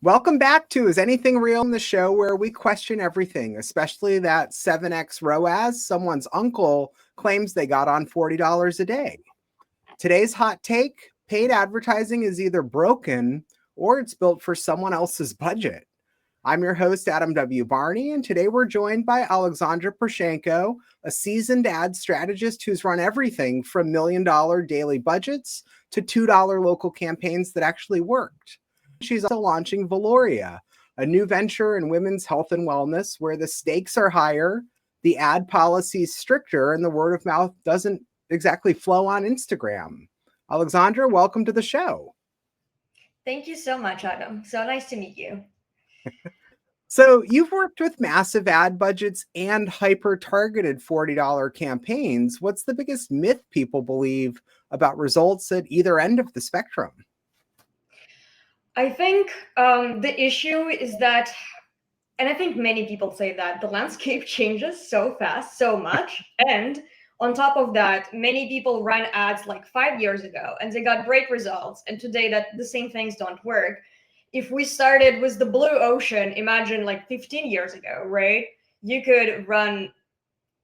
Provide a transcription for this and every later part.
Welcome back to Is Anything Real, in the show where we question everything, especially that 7x ROAS someone's uncle claims they got on $40 a day. Today's hot take: paid advertising is either broken or it's built for someone else's budget. I'm your host, Adam W. Barney, and today we're joined by Alexandra Prochshenko, a seasoned ad strategist who's run everything from $1 million daily budgets to $2 local campaigns that actually worked. She's also launching Veloria, a new venture in women's health and wellness where the stakes are higher, the ad policies stricter, and the word of mouth doesn't exactly flow on Instagram. Alexandra, welcome to the show. Thank you so much, Adam. So nice to meet you. So you've worked with massive ad budgets and hyper-targeted $40 campaigns. What's the biggest myth people believe about results at either end of the spectrum? I think the issue is that, and I think many people say that, the landscape changes so fast, so much. And on top of that, many people ran ads like 5 years ago and they got great results. And today that the same things don't work. If we started with the blue ocean, imagine like 15 years ago, right? You could run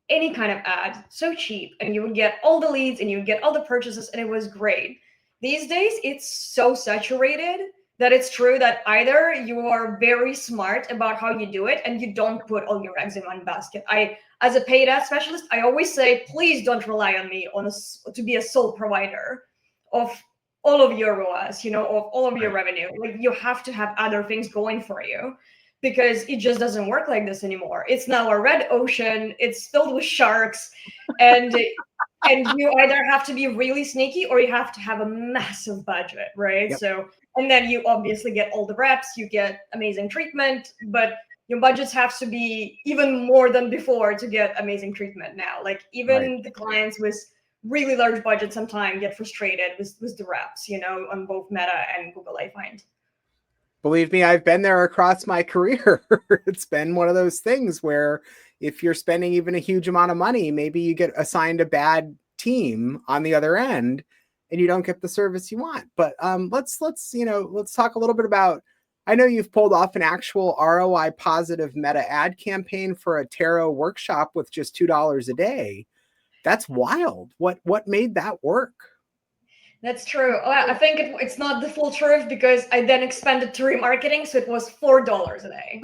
any kind of ad so cheap and you would get all the leads and you would get all the purchases and it was great. These days, it's so saturated that it's true that either you are very smart about how you do it and you don't put all your eggs in one basket. As a paid ad specialist, I always say, please don't rely on me to be a sole provider of all of your ROAS, of all of your revenue. Like, you have to have other things going for you because it just doesn't work like this anymore. It's now a red ocean. It's filled with sharks, and you either have to be really sneaky or you have to have a massive budget, right? Yep. So, and then you obviously get all the reps, you get amazing treatment, but your budgets have to be even more than before to get amazing treatment now. Like, even the clients with really large budgets sometimes get frustrated with the reps, on both Meta and Google, I find. Believe me, I've been there across my career. It's been one of those things where if you're spending even a huge amount of money, maybe you get assigned a bad team on the other end and you don't get the service you want. But let's talk a little bit about, I know you've pulled off an actual ROI positive Meta ad campaign for a tarot workshop with just $2 a day. That's wild. What made that work? That's true. I think it's not the full truth because I then expanded to remarketing, so it was $4 a day.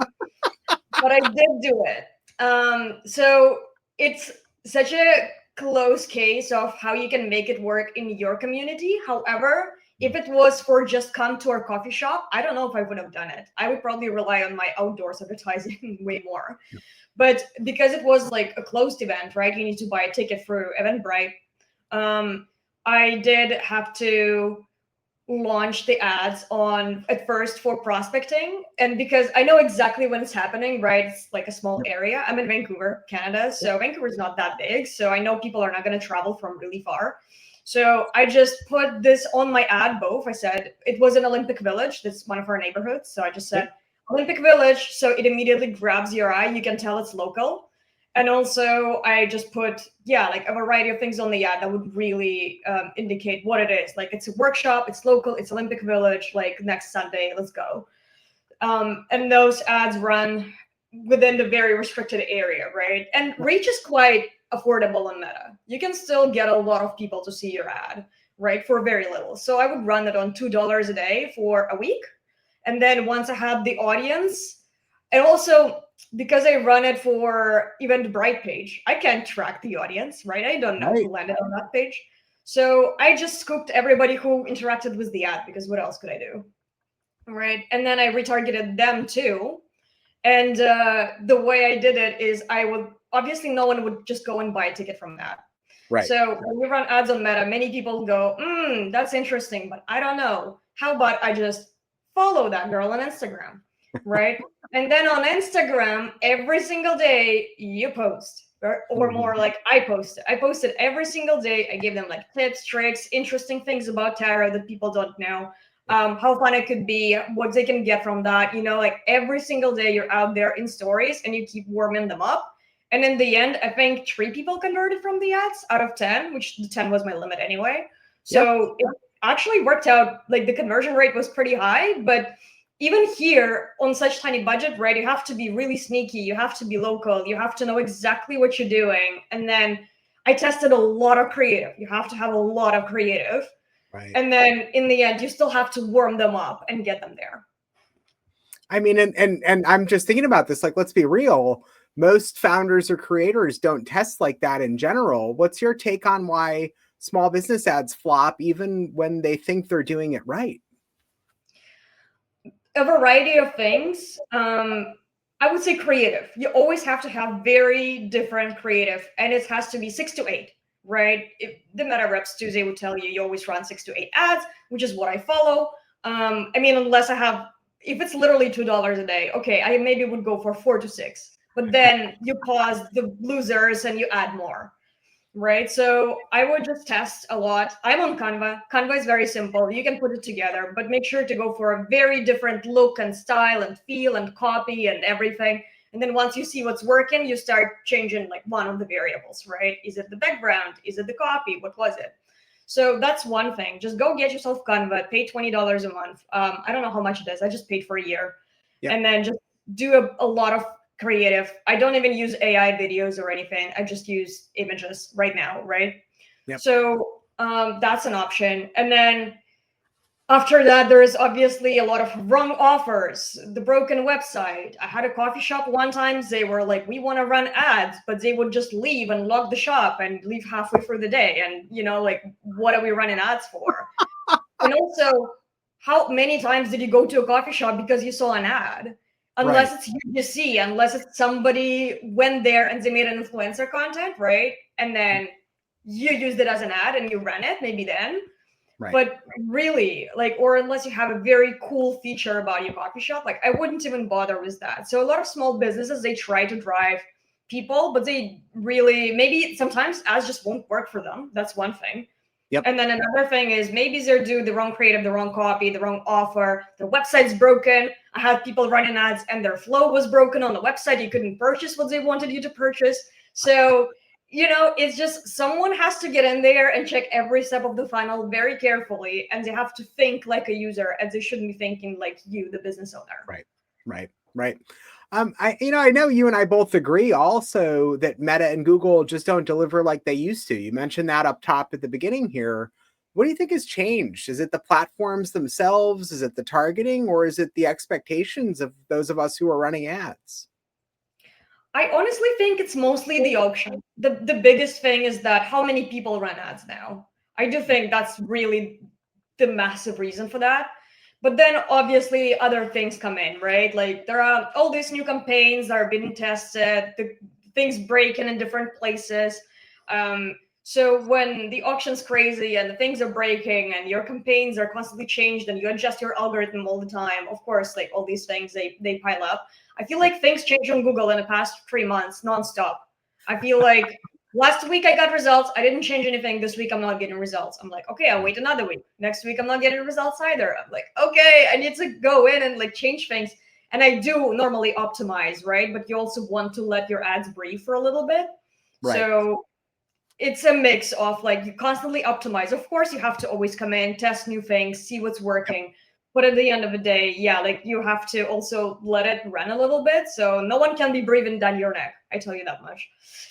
But I did do it. So it's such a close case of how you can make it work in your community. However, if it was for just come to our coffee shop, I don't know if I would have done it. I would probably rely on my outdoors advertising way more. But because it was like a closed event, right? You need to buy a ticket through Eventbrite. I did have to launch the ads at first for prospecting. And because I know exactly when it's happening, right? It's like a small area. I'm in Vancouver, Canada. So Vancouver's not that big. So I know people are not going to travel from really far. So I just put this on my ad both. I said it was an Olympic Village. That's one of our neighborhoods. So I just said Olympic Village. So it immediately grabs your eye. You can tell it's local. And also, I just put, like a variety of things on the ad that would really indicate what it is. Like, it's a workshop, it's local, it's Olympic Village, like next Sunday, let's go. And those ads run within the very restricted area, right? And reach is quite affordable on Meta. You can still get a lot of people to see your ad, right, for very little. So I would run it on $2 a day for a week. And then once I had the audience, and also, because I run it for Eventbrite page, I can't track the audience, right? I don't know who landed on that page. So I just scooped everybody who interacted with the ad, because what else could I do? Right. And then I retargeted them too. And the way I did it is obviously no one would just go and buy a ticket from that. Right. So when we run ads on Meta, many people go, that's interesting, but I don't know. How about I just follow that girl on Instagram? Right. And then on Instagram, every single day you post, or more like I posted every single day. I gave them like tips, tricks, interesting things about tarot that people don't know, how fun it could be, what they can get from that. Like every single day you're out there in stories and you keep warming them up. And in the end, I think 3 people converted from the ads out of 10, which the 10 was my limit anyway. So it actually worked out. Like, the conversion rate was pretty high, but even here on such tiny budget, right, you have to be really sneaky, you have to be local, you have to know exactly what you're doing. And then I tested a lot of creative. You have to have a lot of creative. Right. And then in the end, you still have to warm them up and get them there. I mean, and I'm just thinking about this, like, let's be real. Most founders or creators don't test like that in general. What's your take on why small business ads flop even when they think they're doing it right? A variety of things. I would say creative. You always have to have very different creative, and it has to be 6 to 8, right? If the Meta Reps Tuesday would tell you you always run 6 to 8 ads, which is what I follow. I mean, unless I have, if it's literally $2 a day, okay, I maybe would go for 4 to 6, but then you pause the losers and you add more. Right. So I would just test a lot. I'm on Canva. Canva is very simple. You can put it together, but make sure to go for a very different look and style and feel and copy and everything. And then once you see what's working, you start changing like one of the variables, right? Is it the background? Is it the copy? What was it? So that's one thing. Just go get yourself Canva, pay $20 a month. I don't know how much it is. I just paid for a year. Yep. And then just do a lot of creative. I don't even use AI videos or anything. I just use images right now, right? Yep. So that's an option. And then after that, there is obviously a lot of wrong offers, the broken website. I had a coffee shop one time. They were like, we want to run ads, but they would just leave and lock the shop and leave halfway through the day. And, you know, like, what are we running ads for? And also, how many times did you go to a coffee shop because you saw an ad? Unless Right. it's UGC, unless it's somebody went there and they made an influencer content, right? And then you used it as an ad and you ran it, maybe then. Right. But really, like, or unless you have a very cool feature about your coffee shop, like, I wouldn't even bother with that. So a lot of small businesses, they try to drive people, but they really, maybe sometimes ads just won't work for them. That's one thing. Yep. And then another thing is maybe they're doing the wrong creative, the wrong copy, the wrong offer. The website's broken. I had people running ads and their flow was broken on the website. You couldn't purchase what they wanted you to purchase. So, you know, it's just someone has to get in there and check every step of the funnel very carefully. And they have to think like a user, and they shouldn't be thinking like you, the business owner. Right. Right. Right. I know you and I both agree also that Meta and Google just don't deliver like they used to. You mentioned that up top at the beginning here. What do you think has changed? Is it the platforms themselves? Is it the targeting, or is it the expectations of those of us who are running ads? I honestly think it's mostly the auction. The biggest thing is that how many people run ads now. I do think that's really the massive reason for that. But then obviously other things come in, right? Like there are all these new campaigns that are being tested, the things breaking in different places. So when the auction's crazy and the things are breaking and your campaigns are constantly changed and you adjust your algorithm all the time, of course, like all these things, they pile up. I feel like things change on Google in the past 3 months nonstop. I feel like last week I got results. I didn't change anything. This week I'm not getting results. I'm like, okay, I'll wait another week. Next week I'm not getting results either. I'm like, okay, I need to go in and like change things. And I do normally optimize, right? But you also want to let your ads breathe for a little bit. Right. So it's a mix of like you constantly optimize. Of course, you have to always come in, test new things, see what's working. But at the end of the day, yeah, like you have to also let it run a little bit. So no one can be breathing down your neck. I tell you that much.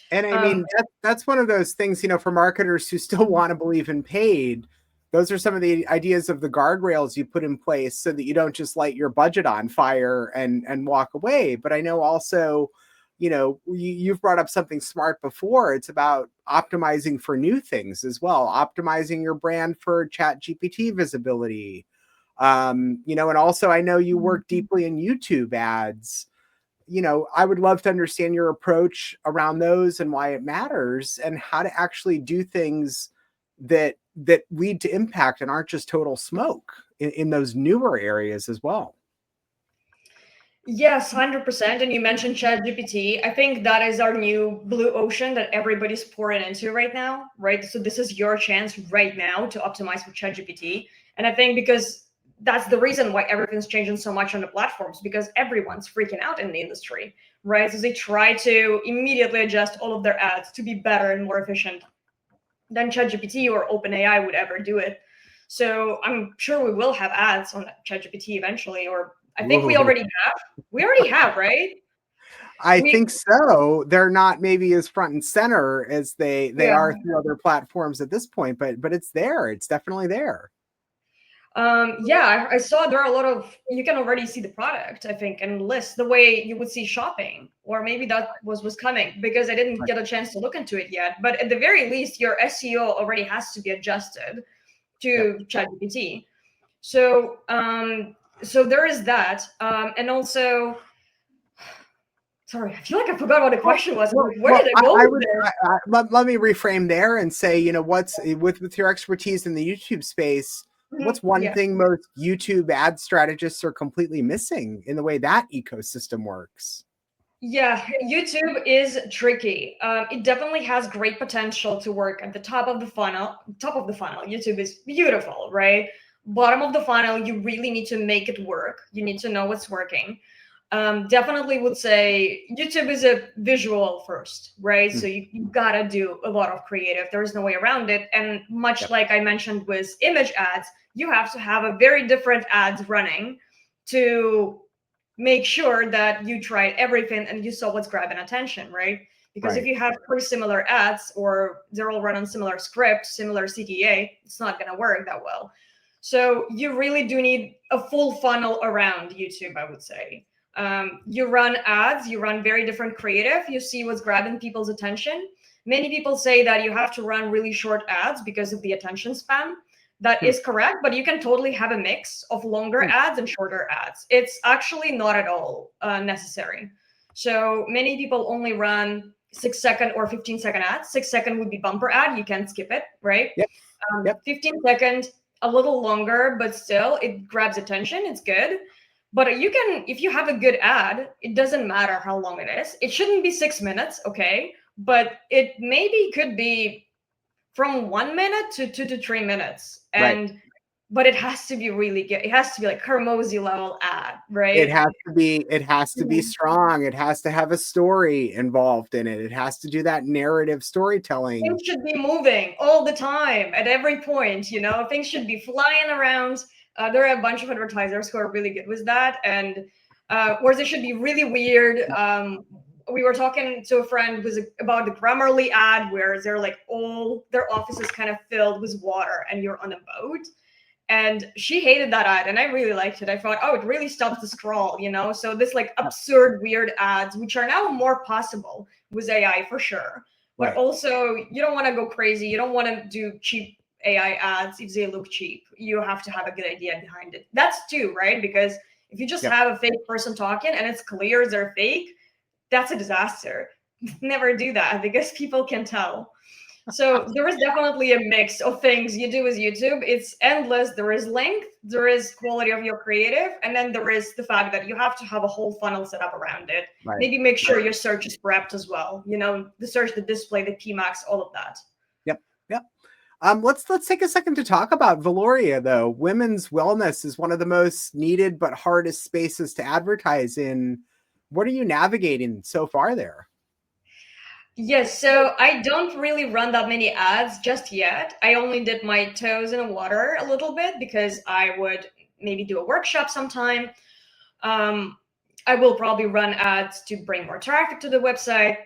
And I mean, that's one of those things, for marketers who still want to believe in paid. Those are some of the ideas of the guardrails you put in place so that you don't just light your budget on fire and walk away. But I know also, you've brought up something smart before. It's about optimizing for new things as well, optimizing your brand for ChatGPT visibility. And also I know you work deeply in YouTube ads. I would love to understand your approach around those and why it matters and how to actually do things that lead to impact and aren't just total smoke in those newer areas as well. Yes, 100%. And you mentioned ChatGPT. I think that is our new blue ocean that everybody's pouring into right now, right? So this is your chance right now to optimize for ChatGPT. And I think because that's the reason why everything's changing so much on the platforms, because everyone's freaking out in the industry, right? So they try to immediately adjust all of their ads to be better and more efficient than ChatGPT or OpenAI would ever do it. So I'm sure we will have ads on ChatGPT eventually, or I think we Ooh. already have. We already have, right? I We think so. They're not maybe as front and center as they Yeah. are through other platforms at this point, but it's there. It's definitely there. Yeah, I saw there are a lot of, you can already see the product, I think, and list the way you would see shopping, or maybe that was coming because I didn't Right. get a chance to look into it yet. But at the very least, your SEO already has to be adjusted Yep. to ChatGPT. So, so there is that, and also, sorry, I feel like I forgot what the Well, question was. I'm well, like, where well, did I go I with would this? let me reframe there and say, what's with your expertise in the YouTube space, what's one Yeah. thing most YouTube ad strategists are completely missing in the way that ecosystem works? Yeah, YouTube is tricky. It definitely has great potential to work at the top of the funnel. Top of the funnel, YouTube is beautiful, right? Bottom of the funnel, you really need to make it work. You need to know what's working. Definitely would say YouTube is a visual first, right? Hmm. So you gotta do a lot of creative. There's no way around it. And much Yep. like I mentioned with image ads, you have to have a very different ads running to make sure that you tried everything and you saw what's grabbing attention, right? Because if Right. you have pretty similar ads or they're all run on similar scripts, similar CTA, it's not going to work that well. So you really do need a full funnel around YouTube, I would say. You run ads, you run very different creative, you see what's grabbing people's attention. Many people say that you have to run really short ads because of the attention span. That Hmm. is correct, but you can totally have a mix of longer Hmm. ads and shorter ads. It's actually not at all necessary. So many people only run 6-second or 15-second ads. 6-second would be bumper ad. You can skip it, right? Yep. Yep. 15-second, a little longer, but still it grabs attention. It's good. But you can, if you have a good ad, it doesn't matter how long it is. It shouldn't be 6 minutes, okay? But it maybe could be from 1 minute to 2 to 3 minutes. Right. But it has to be really good. It has to be like Hermosi level ad, It right? has to be it has to be Mhm. strong. It has to have a story involved in it. It has to do that narrative storytelling. Things should be moving all the time at every point, things should be flying around. There are a bunch of advertisers who are really good with that. And or they should be really weird. We were talking to a friend who's about the Grammarly ad where they're like all their office is kind of filled with water and you're on a boat. And she hated that ad and I really liked it. I thought, oh, it really stops the scroll. So this like Yep. absurd weird ads, which are now more possible with AI for sure, but Right. also you don't want to go crazy. You don't want to do cheap AI ads if they look cheap. You have to have a good idea behind it. That's too, right? Because if you just Yep. have a fake person talking and it's clear they're fake, that's a disaster. Never do that because people can tell. So there is definitely a mix of things you do with YouTube. It's endless. There is length, there is quality of your creative, and then there is the fact that you have to have a whole funnel set up around it. Right. Maybe make sure your search is prepped as well. The search, the display, the PMAX, all of that. Yep. Yep. Let's take a second to talk about Veloria, though. Women's wellness is one of the most needed but hardest spaces to advertise in. What are you navigating so far there? Yes, so I don't really run that many ads just yet. I only dip my toes in the water a little bit because I would maybe do a workshop sometime. Um, I will probably run ads to bring more traffic to the website.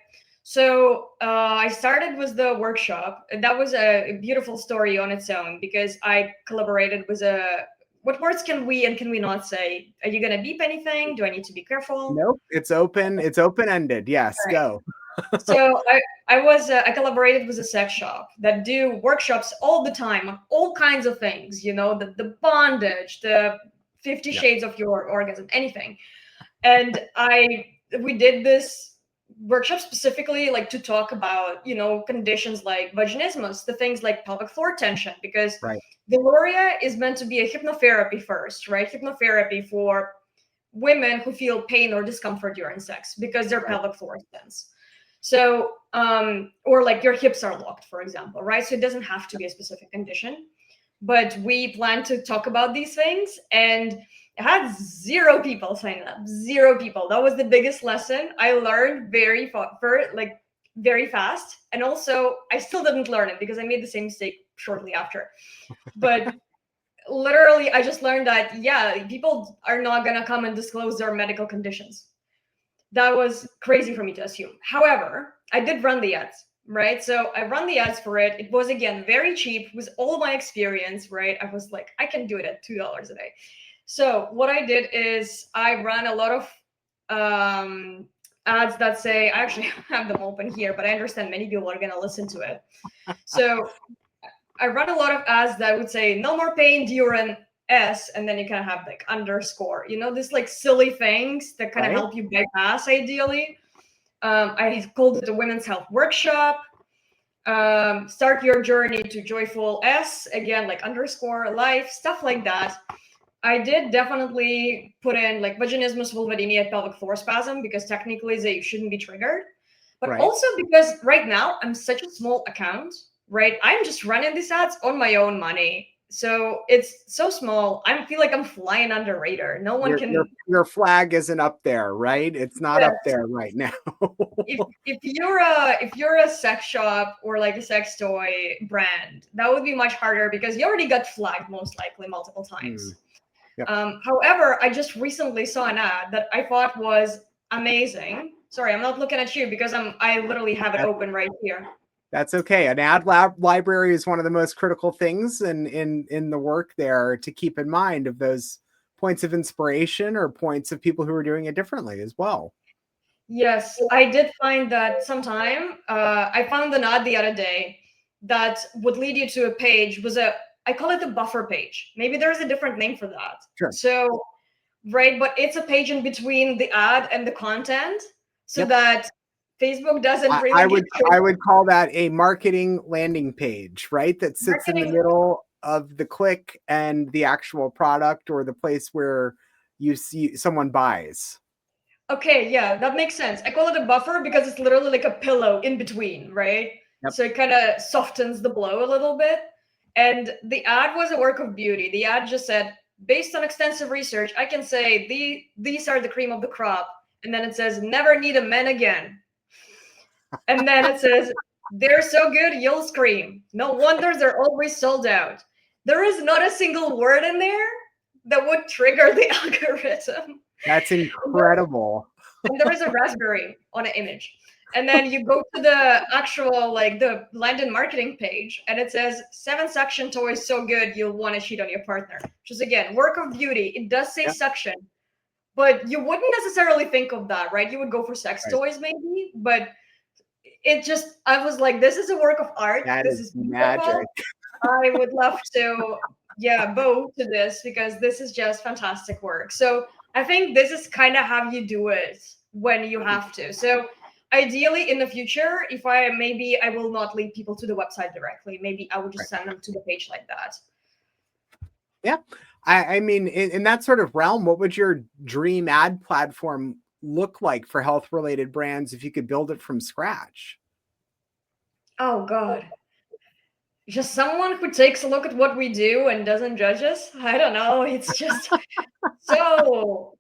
So I started with the workshop, and that was a beautiful story on its own because I collaborated with a. What words can we and can we not say? Are you gonna beep anything? Do I need to be careful? Nope. It's open. It's open-ended. Yes, All right. go. So I collaborated with a sex shop that do workshops all the time on all kinds of things. The bondage, the 50 Yeah. Shades of Your Orgasm, anything. And we did this workshop specifically like to talk about conditions like vaginismus, the things like pelvic floor tension, because Right. Veloria is meant to be a hypnotherapy first, right? Hypnotherapy for women who feel pain or discomfort during sex because their Right. pelvic floor is tense. So or like your hips are locked, for example, right? So it doesn't have to be a specific condition, but we plan to talk about these things, and it had 0 people sign up. 0 people. That was the biggest lesson. I learned very fast, and also I still didn't learn it because I made the same mistake shortly after. But literally, I just learned that, yeah, people are not going to come and disclose their medical conditions. That was crazy for me to assume. However, I did run the ads, right? So I run the ads for it. It was, again, very cheap with all my experience, right? I was like, I can do it at $2 a day. So what I did is I ran a lot of ads that say, I actually have them open here, but I understand many people are going to listen to it. So I run a lot of ads that would say, no more pain during S, and then you kind of have like underscore, this like silly things that kind of Right. help you bypass ideally. I called it the Women's Health Workshop. Start your journey to joyful S, again, like underscore life, stuff like that. I did definitely put in like vaginismus, vulvodynia, pelvic floor spasm, because technically they shouldn't be triggered. But Right. also because right now I'm such a small account, right? I'm just running these ads on my own money. So it's so small. I feel like I'm flying under radar. No one can. Your flag isn't up there, right? It's not up Yes. there right now. If you're a sex shop or like a sex toy brand, that would be much harder because you already got flagged most likely multiple times. Yep. However, I just recently saw an ad that I thought was amazing. Sorry, I'm not looking at you because I literally have it open right here. That's okay. An ad library is one of the most critical things in the work there to keep in mind of those points of inspiration or points of people who are doing it differently as well. Yes, I did find that sometime. I found an ad the other day that would lead you to a page, I call it a buffer page. Maybe there's a different name for that. Sure. So, right, but it's a page in between the ad and the content so Yep. that Facebook doesn't really I would call that a marketing landing page, right? That sits in the middle of the click and the actual product or the place where you see someone buys. Okay, yeah, that makes sense. I call it a buffer because it's literally like a pillow in between, right? Yep. So it kind of softens the blow a little bit. And the ad was a work of beauty. The ad just said, based on extensive research, I can say these are the cream of the crop. And then it says, never need a man again. And then it says, they're so good, you'll scream. No wonder they're always sold out. There is not a single word in there that would trigger the algorithm. That's incredible. And there is a raspberry on an image. And then you go to the actual, like the landed marketing page, and it says 7 suction toys so good you'll want to cheat on your partner. Which is, again, work of beauty. It does say suction, but you wouldn't necessarily think of that, right? You would go for sex toys maybe, but it just, I was like, this is a work of art. This is magic. I would love to, bow to this because this is just fantastic work. So I think this is kind of how you do it when you have to. So ideally in the future, if I will not lead people to the website directly. Maybe I would just send them to the page like that. Yeah. I mean, in that sort of realm, what would your dream ad platform look like for health related brands if you could build it from scratch? Oh God. Just someone who takes a look at what we do and doesn't judge us. I don't know. It's just so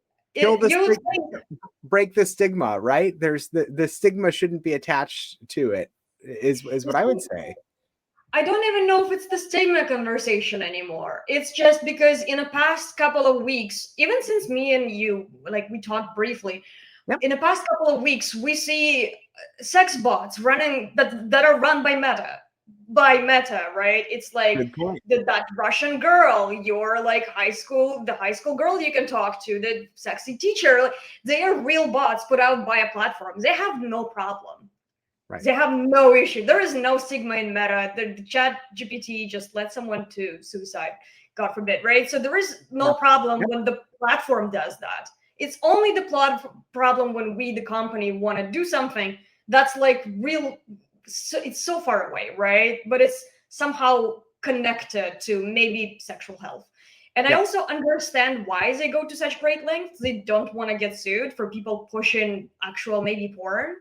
break the stigma, right? There's the stigma shouldn't be attached to it, is what I would say. I don't even know if it's the stigma conversation anymore. It's just because in the past couple of weeks, even since me and you, like we talked briefly, in the past couple of weeks, we see sex bots running that are run by Meta, right? It's like that Russian girl, you're like the high school girl you can talk to, the sexy teacher. They are real bots put out by a platform. They have no problem. Right. They have no issue. There is no stigma in Meta. The ChatGPT just led someone to suicide, God forbid, right? So there is no problem when the platform does that. It's only the problem when we, the company, want to do something that's like real. So it's so far away, right? But it's somehow connected to maybe sexual health. And I also understand why they go to such great lengths. They don't want to get sued for people pushing actual maybe porn.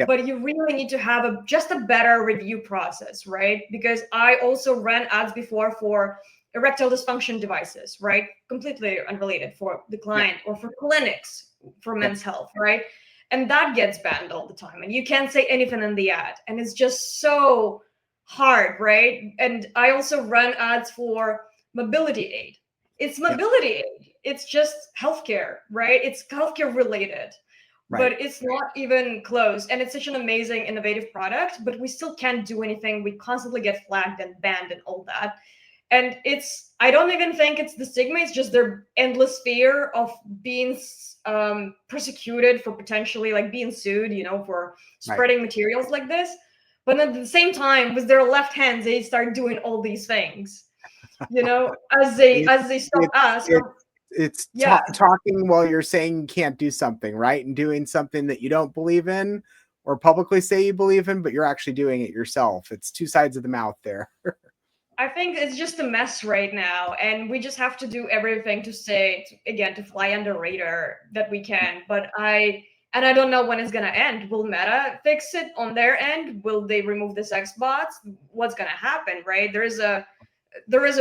But you really need to have just a better review process, right? Because I also ran ads before for erectile dysfunction devices, right? Completely unrelated for the client or for clinics for men's health, right? And that gets banned all the time. And you can't say anything in the ad. And it's just so hard, right? And I also run ads for mobility aid. It's mobility aid. It's just healthcare, right? It's healthcare related, Right. but it's not even close. And it's such an amazing, innovative product, but we still can't do anything. We constantly get flagged and banned and all that. And I don't even think it's the stigma, it's just their endless fear of being persecuted for potentially like being sued, for spreading materials like this. But at the same time, with their left hands, they start doing all these things, as they stop us. It's Yeah, talking while you're saying you can't do something, right? And doing something that you don't believe in or publicly say you believe in, but you're actually doing it yourself. It's two sides of the mouth there. I think it's just a mess right now, and we just have to do everything to to fly under radar that we can. But I don't know when it's gonna end. Will Meta fix it on their end? Will they remove the sex bots? What's gonna happen, right? There is a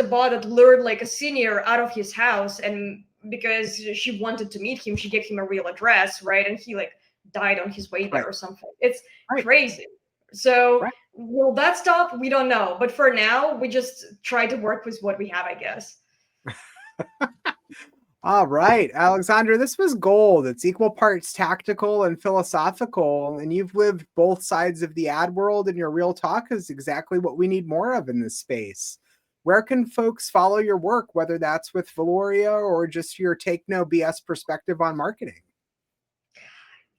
bot that lured like a senior out of his house, and because she wanted to meet him, she gave him a real address, right? And he like died on his way there or something. It's crazy. So will that stop? We don't know. But for now, we just try to work with what we have, I guess. All right, Alexandra, this was gold. It's equal parts tactical and philosophical, and you've lived both sides of the ad world, and your real talk is exactly what we need more of in this space. Where can folks follow your work, whether that's with Veloria or just your take no BS perspective on marketing?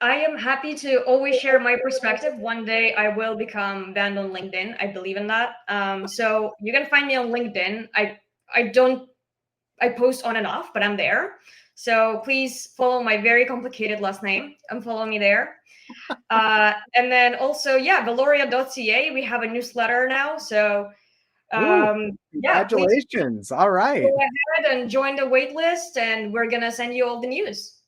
I am happy to always share my perspective. One day I will become banned on LinkedIn. I believe in that. So you can find me on LinkedIn. I post on and off, but I'm there. So please follow my very complicated last name and follow me there. And then also, veloria.ca. We have a newsletter now. So congratulations. All right. Go ahead and join the wait list, and we're going to send you all the news.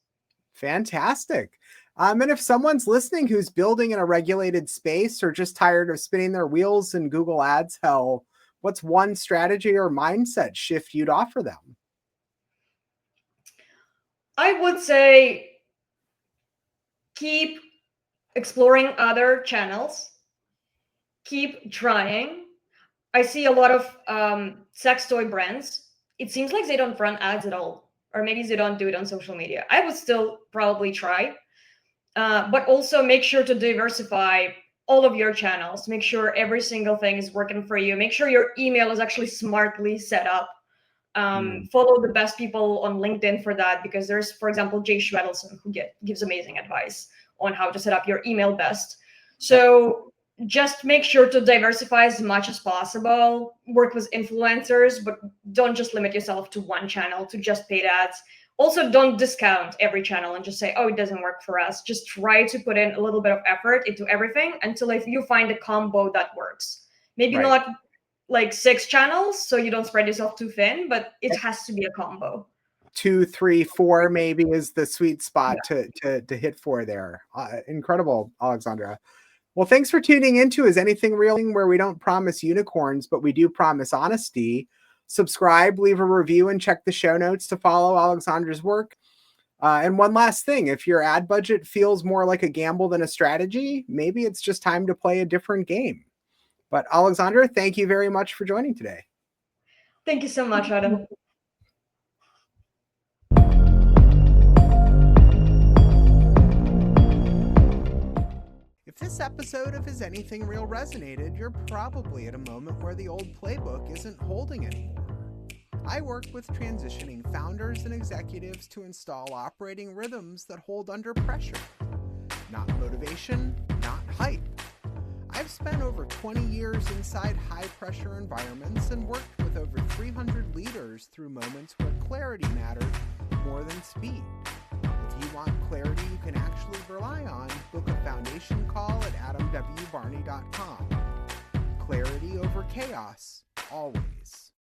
Fantastic. And if someone's listening who's building in a regulated space or just tired of spinning their wheels in Google Ads hell, what's one strategy or mindset shift you'd offer them? I would say keep exploring other channels. Keep trying. I see a lot of sex toy brands. It seems like they don't run ads at all, or maybe they don't do it on social media. I would still probably try. But also make sure to diversify all of your channels. Make sure every single thing is working for you. Make sure your email is actually smartly set up. Follow the best people on LinkedIn for that, because there's, for example, Jay Schwedelson, who gives amazing advice on how to set up your email best. So just make sure to diversify as much as possible. Work with influencers, but don't just limit yourself to one channel, to just paid ads. Also, don't discount every channel and just say, oh, it doesn't work for us. Just try to put in a little bit of effort into everything until if you find a combo that works. Maybe not like 6 channels, so you don't spread yourself too thin, but it has to be a combo. 2, 3, 4 maybe is the sweet spot to hit for there. Incredible, Alexandra. Well, thanks for tuning into Is Anything Real, where we don't promise unicorns, but we do promise honesty. Subscribe, leave a review, and check the show notes to follow Alexandra's work. And one last thing, if your ad budget feels more like a gamble than a strategy, maybe it's just time to play a different game. But Alexandra, thank you very much for joining today. Thank you so much, Adam. If this episode of Is Anything Real resonated, you're probably at a moment where the old playbook isn't holding anymore. I work with transitioning founders and executives to install operating rhythms that hold under pressure. Not motivation, not hype. I've spent over 20 years inside high-pressure environments and worked with over 300 leaders through moments where clarity mattered more than speed. If you want clarity you can actually rely on, book a foundation call at adamwbarney.com. Clarity over chaos, always.